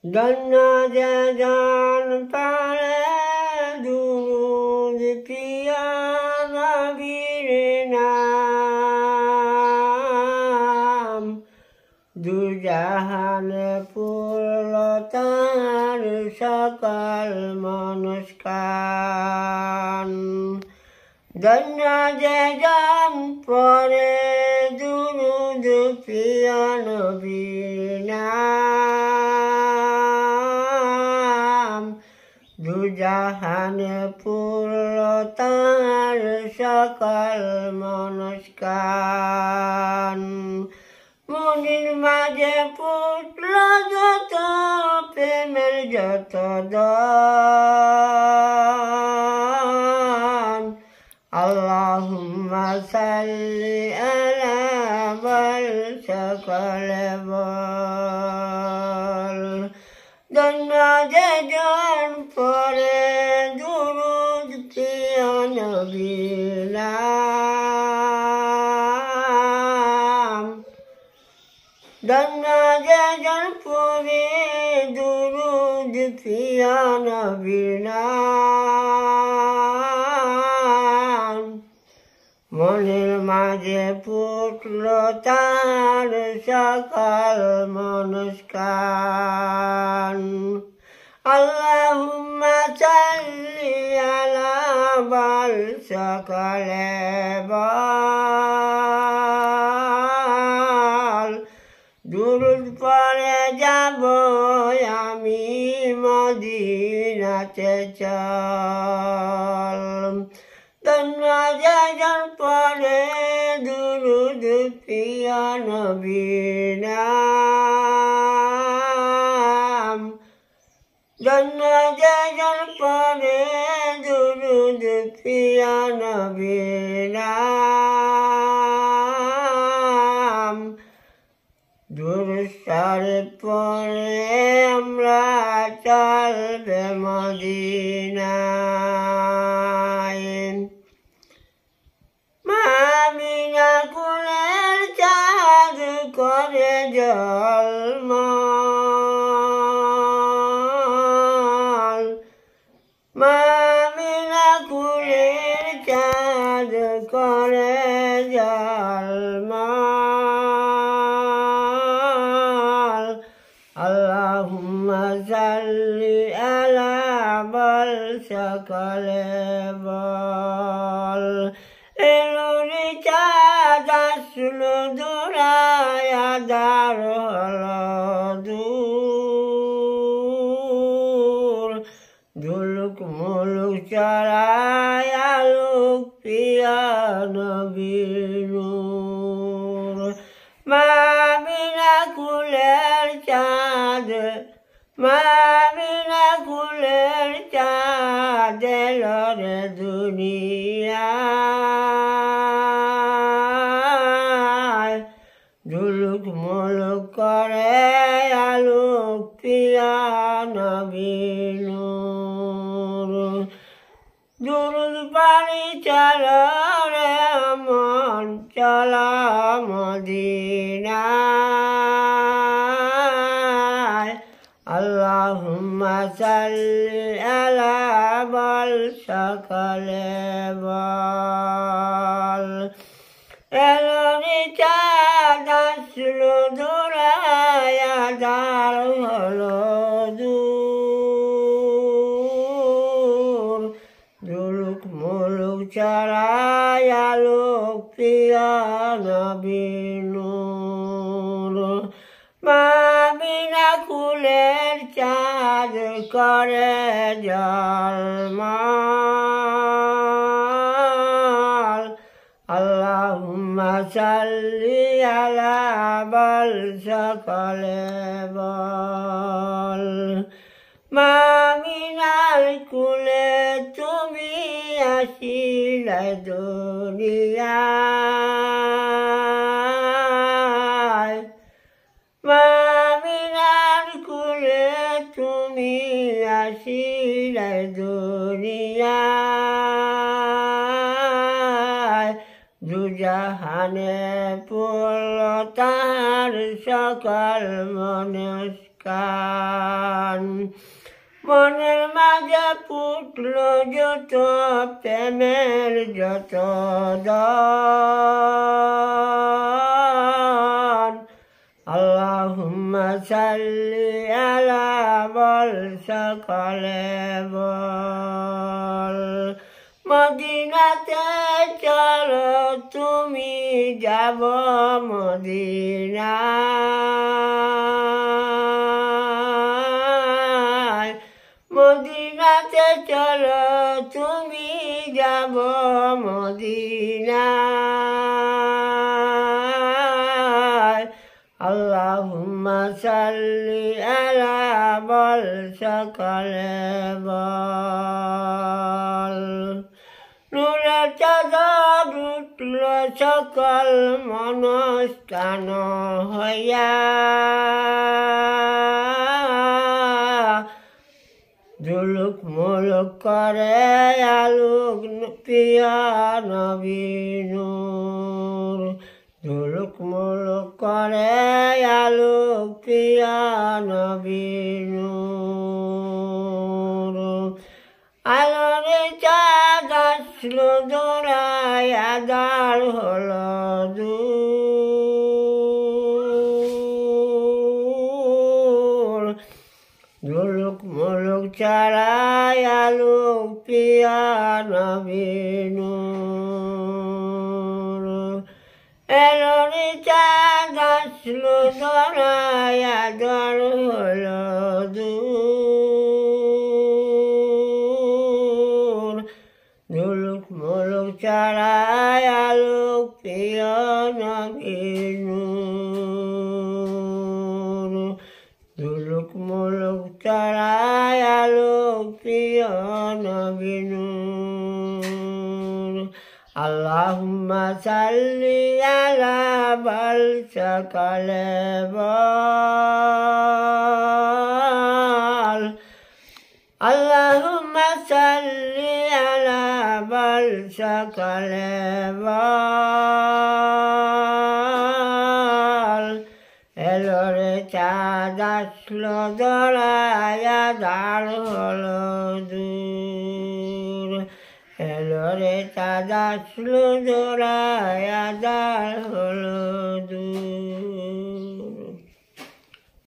ধন্যদে জন পারে দুরুদ প্রিয়া নবীর নাম দুজাহানে পূর্ণ তার সকল মনস্কান ধন্যদে জন পরে দুরুদ প্রিয়া নবীর নাম দুজাহানে পূর্ণ তার সকল মনস্কান মনির মাঝে ফুটল যত প্রেমের যত দান আল্লাহুম্মা সাল্লি আলা বল সকলে বল ধন্যদে জন পরে দুরুদ প্রিয়া নবীর নাম ধন্যদে জন পরে দুরুদ প্রিয়া নবীর নাম মনের মাঝে ফুটল তার সকল মনস্কান আল্লাহুম্মা সাল্লি আলা বল সকলে বল দুরুদ পড়ে যাব আমি মদিনাতে চল ধন্যদে জন পরে দুরুদ প্রিয়া নবীর নাম ধন্যদে জন পরে দুরুদ প্রিয়া নবীর নাম দুরুদ শরীফ পড়ে আমরা চলবে মদিনায় মামিনা কুলের চাঁদ করে ঝলমল মামিনা কুলের চাঁদ করে ঝলমল আল্লাহুম্মা সাল্লি আলা বল সকলে বল এলুরি চাঁদ আসলো দৌড়ায় আধার হলো দূর দুলুক মুলুক চড়ায় আলোক প্রিয়া নবীর নূর মামিনা কুলের চাঁদ মামিনা কুলের চাঁদ এলো রে দুনিয়ায় দুলুক মুলুক করে আলোক প্রিয়া নবীর নূর দুরুদ পানি চলো রে মন চলো মদিনায় আল্লাহুম্মা সাল্লি আলা বল সকলে বল এলুরি চাঁদ আসলো দৌড়ায় আধার হলো দূর দুলুক মুলুক চড়ায় আলোক প্রিয়া নবীর নূর মামিনা কুলের চাঁদ করে ঝলমল আল্লাহুম্মা সাল্লি আলা বল সকলে বল মামিনার কুলে তুমি আসিলে দুনিয়ায় মামিনার কুলে তুমি আসিলে দুনিয়ায় দুজাহান মানে পড়ল তাহার সকল মনস্কান। মনের মাঝে ফুটল যত প্রেমের যত দান। আল্লাহুম্মা সাল্লি আলা বল সকলে বল। মদিনাতে চলো তুমি যাব মদিনায়। মদিনাতে চলো তুমি যাব মদিনায়। আল্লাহুম্মা সাল্লি আলা বল সকলে বল। নূরের চাদর উঠল সকল মনস্কান হইয়া। ঝুলুক মুলুক করে আলোক প্রিয়া নবী নূর। ঝুলুক মুলুক করে আলোক প্রিয়া নবী নূর। আলোর চাঁদ আসলো দৌড়ায় আদার হলো দূর। ঝুলুক মুলুক ছাড়ায় আলোক প্রিয়া নবী নূর। এলোর চাঁদ আসলো দৌড়ায় আদার হলো দূর। ঝুলুক মুলুক ছাড়ায় আলোক প্রিয়া নবী নূর। ঝুলুক মুলুক ছাড়ায় আলোক প্রিয়া নবী নূর। আল্লাহুম্মা সাল্লি আলা বল সকলে বল। আল্লাহুম্মা সাল্লি আলা বল সকলে বল। এলোরে চাঁদ আসলো দৌড়ায় আঁধার হলো দূর। এলোরে চাঁদ আসলো দৌড়ায় আঁধার হলো দূর।